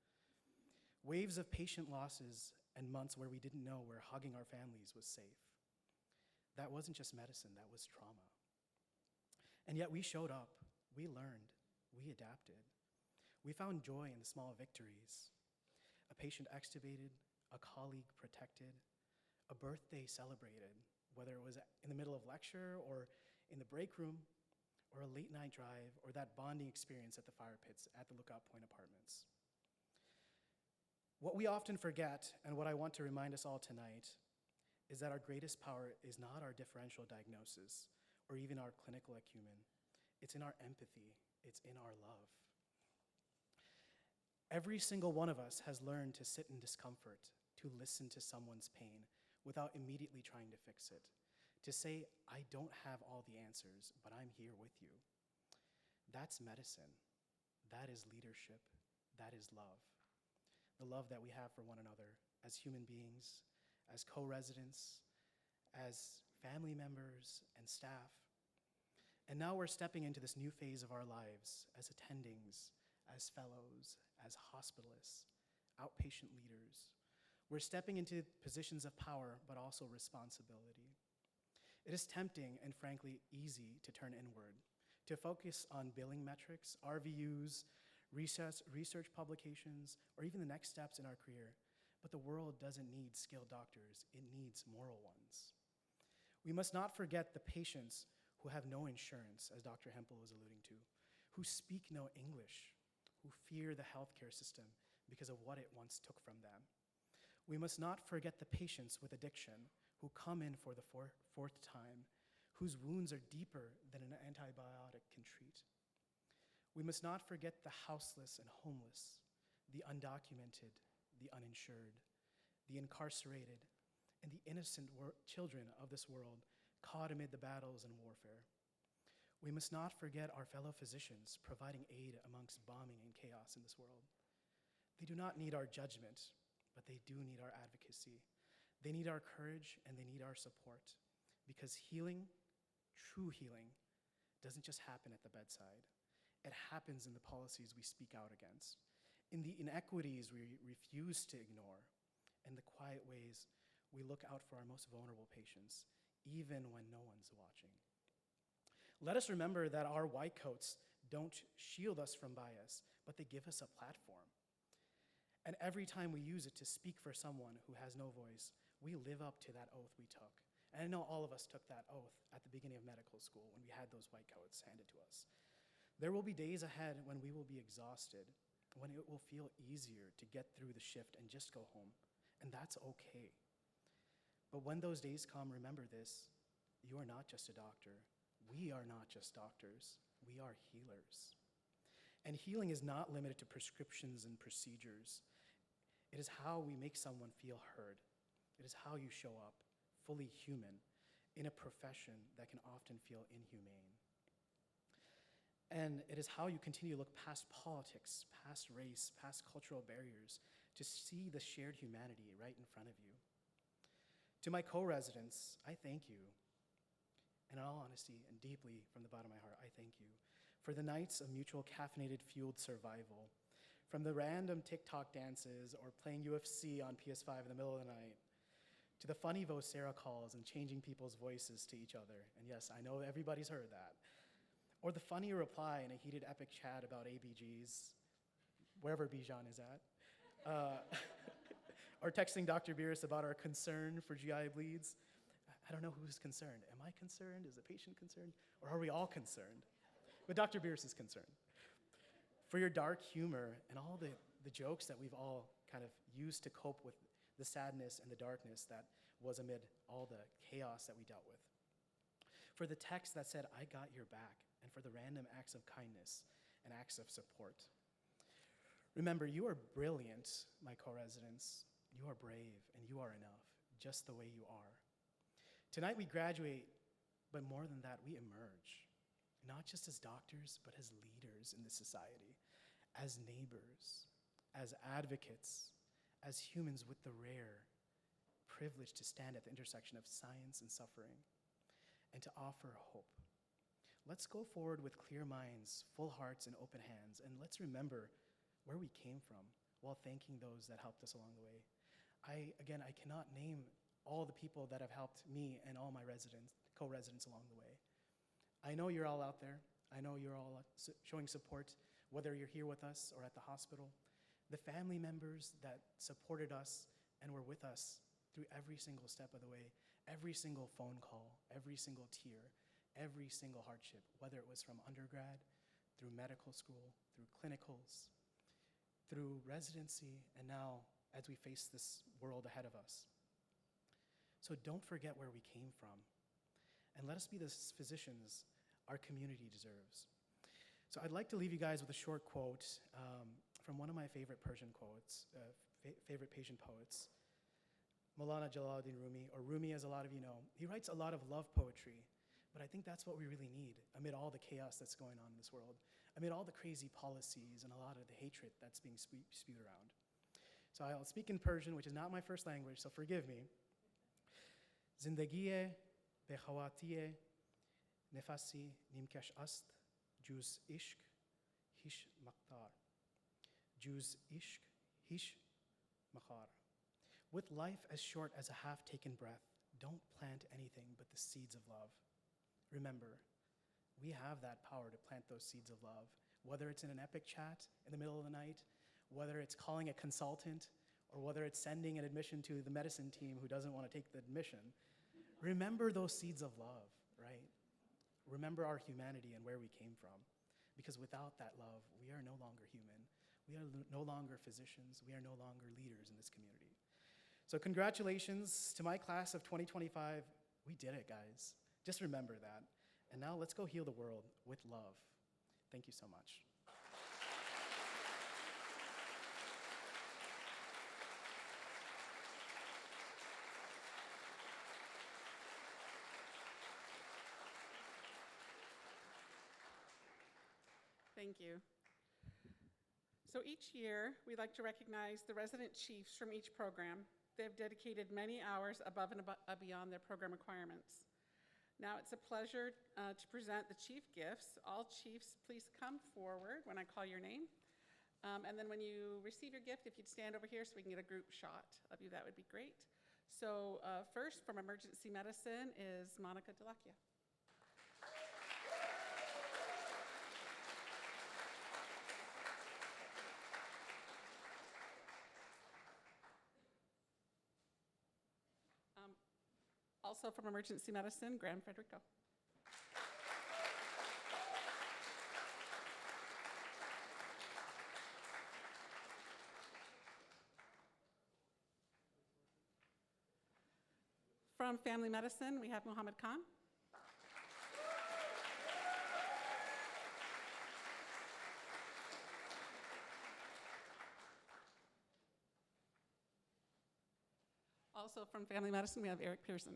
Waves of patient losses and months where we didn't know where hugging our families was safe. That wasn't just medicine, that was trauma. And yet we showed up, we learned, we adapted. We found joy in the small victories. A patient extubated, a colleague protected, a birthday celebrated, whether it was in the middle of lecture or in the break room, or a late night drive, or that bonding experience at the fire pits at the Lookout Point Apartments. What we often forget, and what I want to remind us all tonight, is that our greatest power is not our differential diagnosis or even our clinical acumen. It's in our empathy, it's in our love. Every single one of us has learned to sit in discomfort, to listen to someone's pain without immediately trying to fix it, to say, I don't have all the answers, but I'm here with you. That's medicine. That is leadership. That is love. The love that we have for one another as human beings, as co-residents, as family members and staff. And now we're stepping into this new phase of our lives as attendings, as fellows, as hospitalists, outpatient leaders. We're stepping into positions of power, but also responsibility. It is tempting and frankly easy to turn inward, to focus on billing metrics, RVUs, research publications, or even the next steps in our career. But the world doesn't need skilled doctors, it needs moral ones. We must not forget the patients who have no insurance, as Dr. Hempel was alluding to, who speak no English, who fear the healthcare system because of what it once took from them. We must not forget the patients with addiction who come in for the fourth time, whose wounds are deeper than an antibiotic can treat. We must not forget the houseless and homeless, the undocumented, the uninsured, the incarcerated, and the innocent children of this world caught amid the battles and warfare. We must not forget our fellow physicians providing aid amongst bombing and chaos in this world. They do not need our judgment, but they do need our advocacy. They need our courage and they need our support, because healing, true healing, doesn't just happen at the bedside. It happens in the policies we speak out against, in the inequities we refuse to ignore, in the quiet ways we look out for our most vulnerable patients, even when no one's watching. Let us remember that our white coats don't shield us from bias, but they give us a platform. And every time we use it to speak for someone who has no voice, we live up to that oath we took. And I know all of us took that oath at the beginning of medical school when we had those white coats handed to us. There will be days ahead when we will be exhausted, when it will feel easier to get through the shift and just go home, and that's okay. But when those days come, remember this: you are not just a doctor. We are not just doctors. We are healers. And healing is not limited to prescriptions and procedures. It is how we make someone feel heard. It is how you show up, fully human, in a profession that can often feel inhumane. And it is how you continue to look past politics, past race, past cultural barriers, to see the shared humanity right in front of you. To my co-residents, I thank you. In all honesty and deeply from the bottom of my heart, I thank you for the nights of mutual caffeinated fueled survival, from the random TikTok dances or playing UFC on PS5 in the middle of the night, to the funny vocera calls and changing people's voices to each other. And yes, I know everybody's heard that. Or the funny reply in a heated epic chat about ABGs, wherever Bijan is at. Or texting Dr. Beers about our concern for GI bleeds. I don't know who's concerned. Am I concerned? Is the patient concerned? Or are we all concerned? But Dr. Beers is concerned. For your dark humor and all the jokes that we've all kind of used to cope with the sadness and the darkness that was amid all the chaos that we dealt with. For the text that said, I got your back, and for the random acts of kindness and acts of support. Remember, you are brilliant, my co-residents. You are brave, and you are enough, just the way you are. Tonight we graduate, but more than that, we emerge, not just as doctors, but as leaders in this society, as neighbors, as advocates, as humans with the rare privileged to stand at the intersection of science and suffering and to offer hope. Let's go forward with clear minds, full hearts, and open hands, and let's remember where we came from while thanking those that helped us along the way. I cannot name all the people that have helped me and all my co-residents along the way. I know you're all out there. I know you're all showing support, whether you're here with us or at the hospital. The family members that supported us and were with us through every single step of the way, every single phone call, every single tear, every single hardship, whether it was from undergrad, through medical school, through clinicals, through residency, and now as we face this world ahead of us. So don't forget where we came from, and let us be the physicians our community deserves. So I'd like to leave you guys with a short quote from one of my favorite Persian quotes, favorite patient poets, Maulana Jalaluddin Rumi, or Rumi as a lot of you know. He writes a lot of love poetry, but I think that's what we really need amid all the chaos that's going on in this world, amid all the crazy policies and a lot of the hatred that's being spewed around. So I'll speak in Persian, which is not my first language, so forgive me. Zindagiye be khawatiye nefasi nimkash ast juz ishq hish maqtar. Juz ishq hish maqar. With life as short as a half-taken breath, don't plant anything but the seeds of love. Remember, we have that power to plant those seeds of love, whether it's in an epic chat in the middle of the night, whether it's calling a consultant, or whether it's sending an admission to the medicine team who doesn't want to take the admission. Remember those seeds of love, right? Remember our humanity and where we came from. Because without that love, we are no longer human. We are no longer physicians. We are no longer leaders in this community. So congratulations to my class of 2025. We did it, guys. Just remember that. And now let's go heal the world with love. Thank you so much. Thank you. So each year, we like to recognize the resident chiefs from each program. They've dedicated many hours above and beyond their program requirements. Now it's a pleasure to present the chief gifts. All chiefs, please come forward when I call your name. And then when you receive your gift, if you'd stand over here so we can get a group shot of you, that would be great. So first, from emergency medicine, is Monica Delacchia. Also from emergency medicine, Graham Federico. From family medicine, we have Muhammad Khan. Also from family medicine, we have Eric Pearson.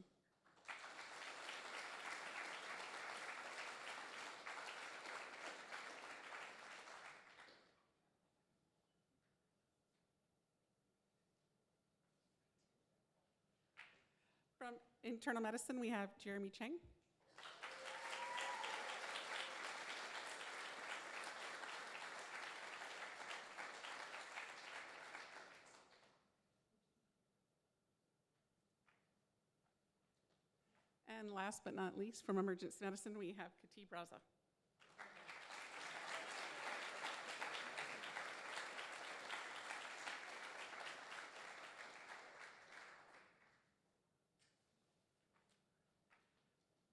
From internal medicine, we have Jeremy Cheng. And last but not least, from emergency medicine, we have Kati Braza.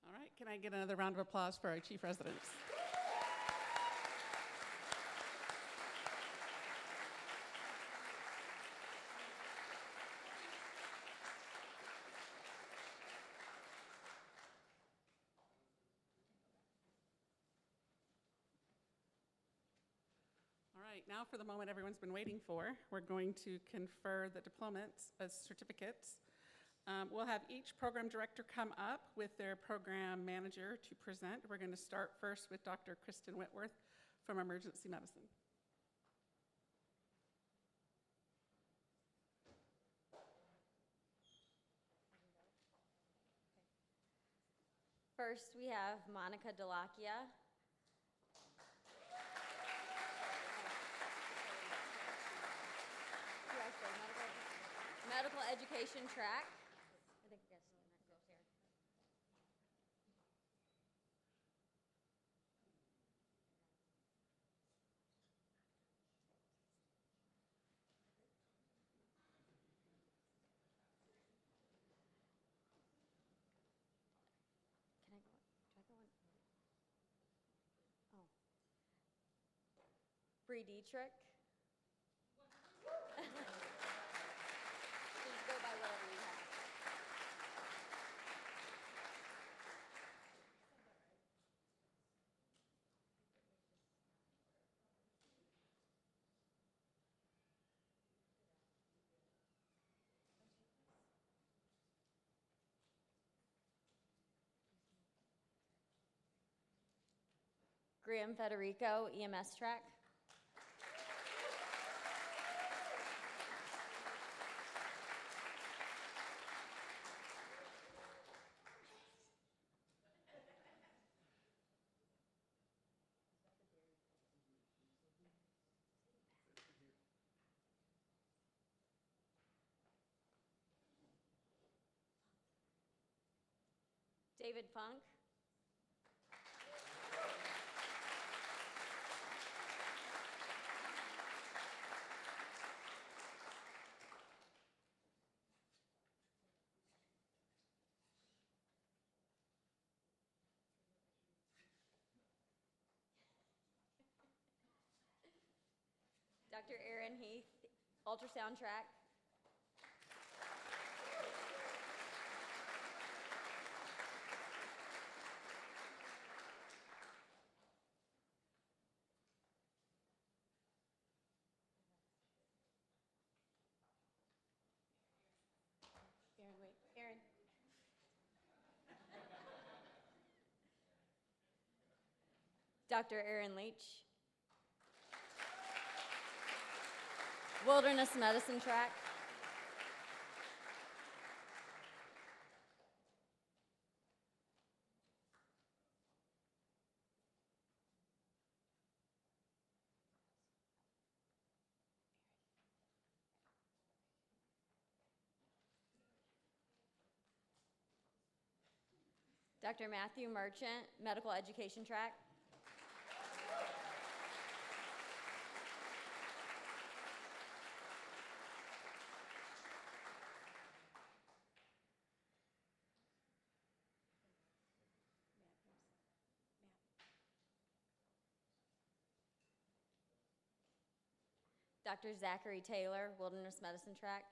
All right, can I get another round of applause for our chief residents? Now for the moment everyone's been waiting for. We're going to confer the diplomas as certificates. We'll have each program director come up with their program manager to present. We're going to start first with Dr. Kristen Whitworth from Emergency Medicine. First, we have Monica Delakia. Medical education track. I think you guys see that up here. Can I go? Do I go on? Oh. Bree Dietrich. Please go by whatever you have. Graham Federico, EMS track. David Funk. Dr. Aaron Heath, ultrasound track. Aaron, wait. Aaron. Dr. Aaron Leach. Wilderness medicine track. Dr. Matthew Merchant, medical education track. Dr. Zachary Taylor, wilderness medicine track.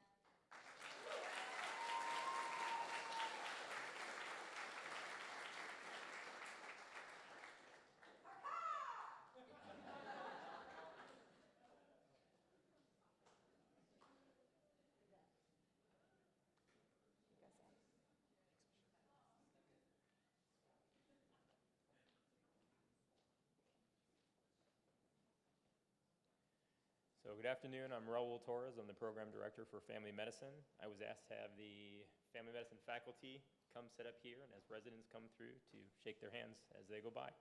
So good afternoon, I'm Raul Torres. I'm the program director for family medicine. I was asked to have the family medicine faculty come sit up here and as residents come through to shake their hands as they go by.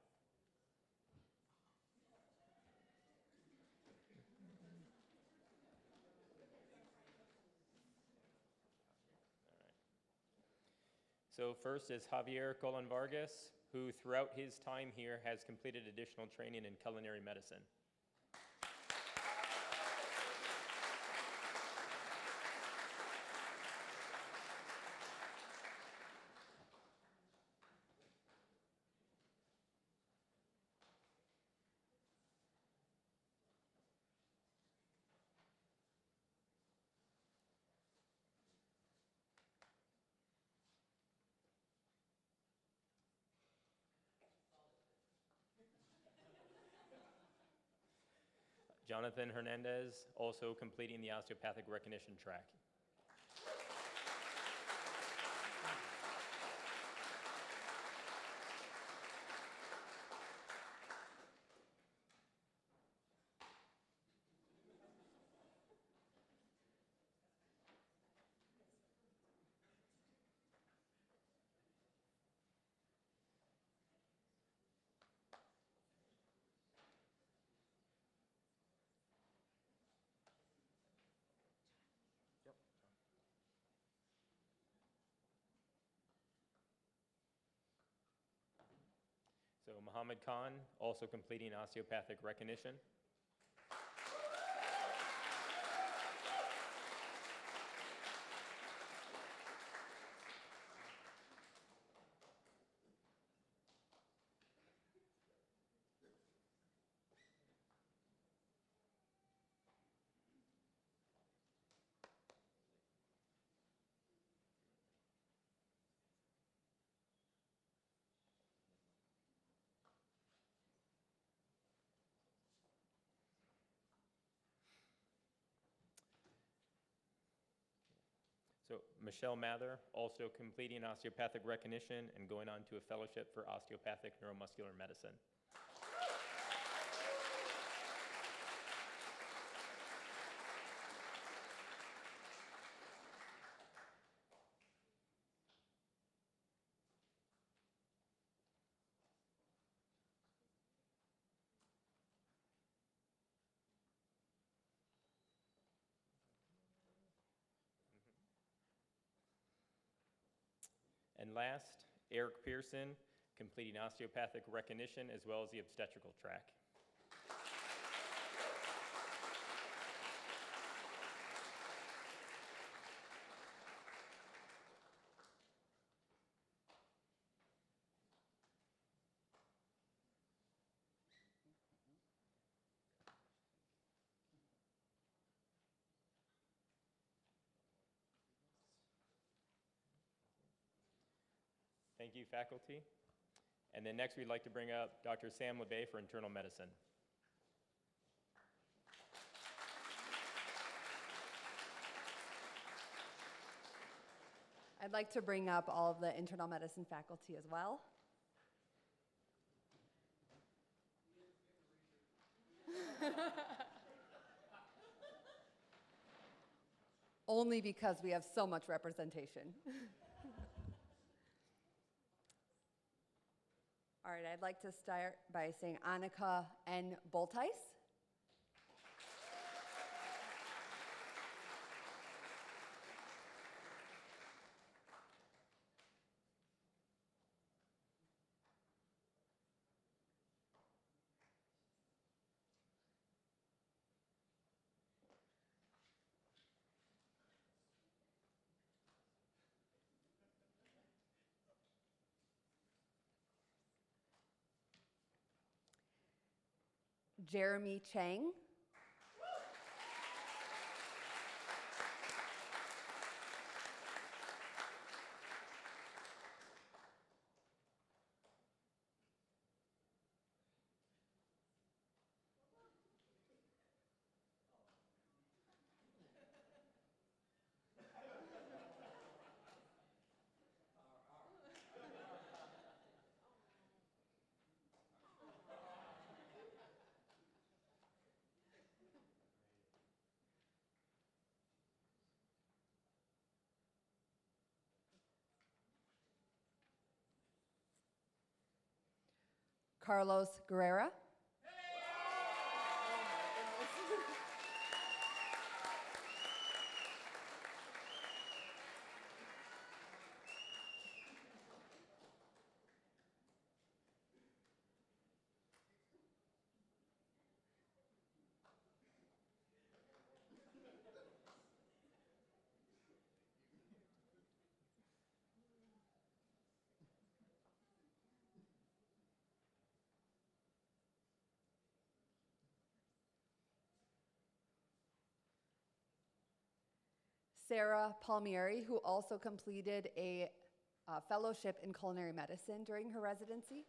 So first is Javier Colon Vargas, who throughout his time here has completed additional training in culinary medicine. Jonathan Hernandez, also completing the osteopathic recognition track. Muhammad Khan, also completing osteopathic recognition. So Michelle Mather, also completing osteopathic recognition and going on to a fellowship for osteopathic neuromuscular medicine. And last, Eric Pearson, completing osteopathic recognition as well as the obstetrical track. Thank you, faculty. And then next, we'd like to bring up Dr. Sam LeBay for internal medicine. I'd like to bring up all of the internal medicine faculty as well. Only because we have so much representation. All right, I'd like to start by saying Annika N. Boltice. Jeremy Chang. Carlos Guerrera. Sarah Palmieri, who also completed a fellowship in culinary medicine during her residency.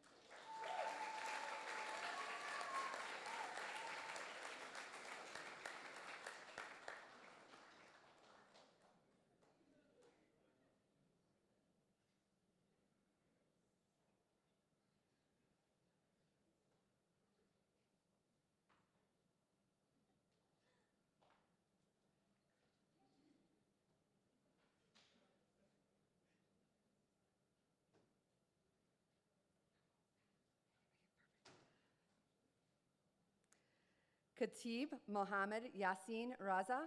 Khatib Mohammed Yassin Raza.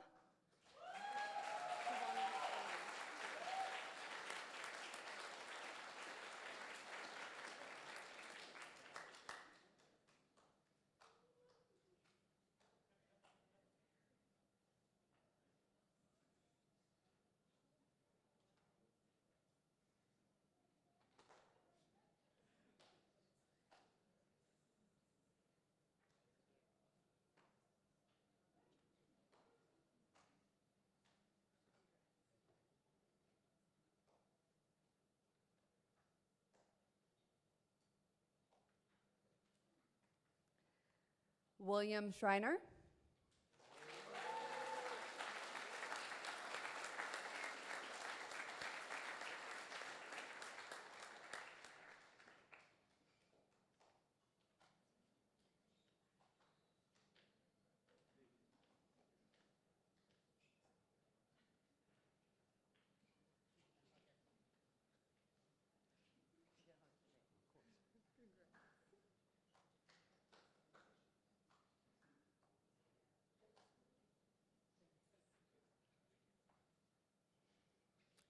William Schreiner.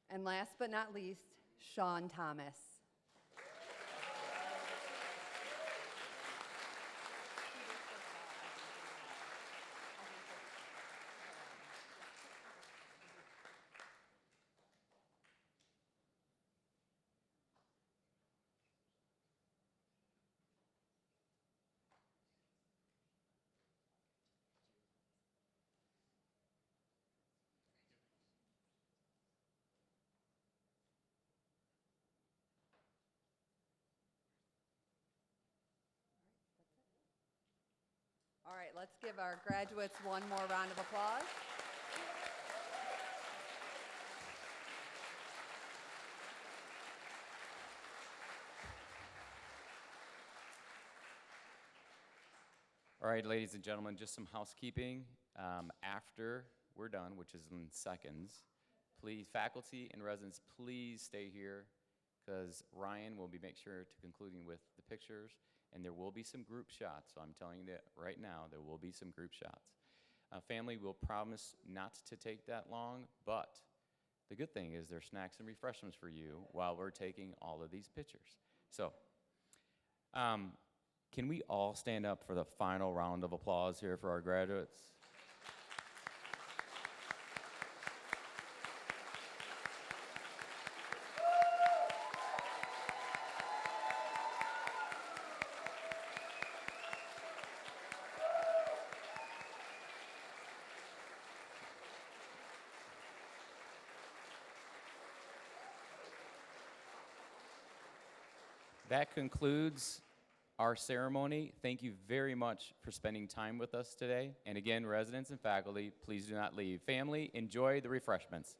And last but not least, Sean Thomas. All right, let's give our graduates one more round of applause. All right, ladies and gentlemen, just some housekeeping. After we're done, which is in seconds, please, faculty and residents, please stay here because Ryan will be make sure to concluding with the pictures, and there will be some group shots. So I'm telling you that right now, there will be some group shots. Family will promise not to take that long, but the good thing is there's snacks and refreshments for you while we're taking all of these pictures. So, can we all stand up for the final round of applause here for our graduates? That concludes our ceremony. Thank you very much for spending time with us today. And again, residents and faculty, please do not leave. Family, enjoy the refreshments.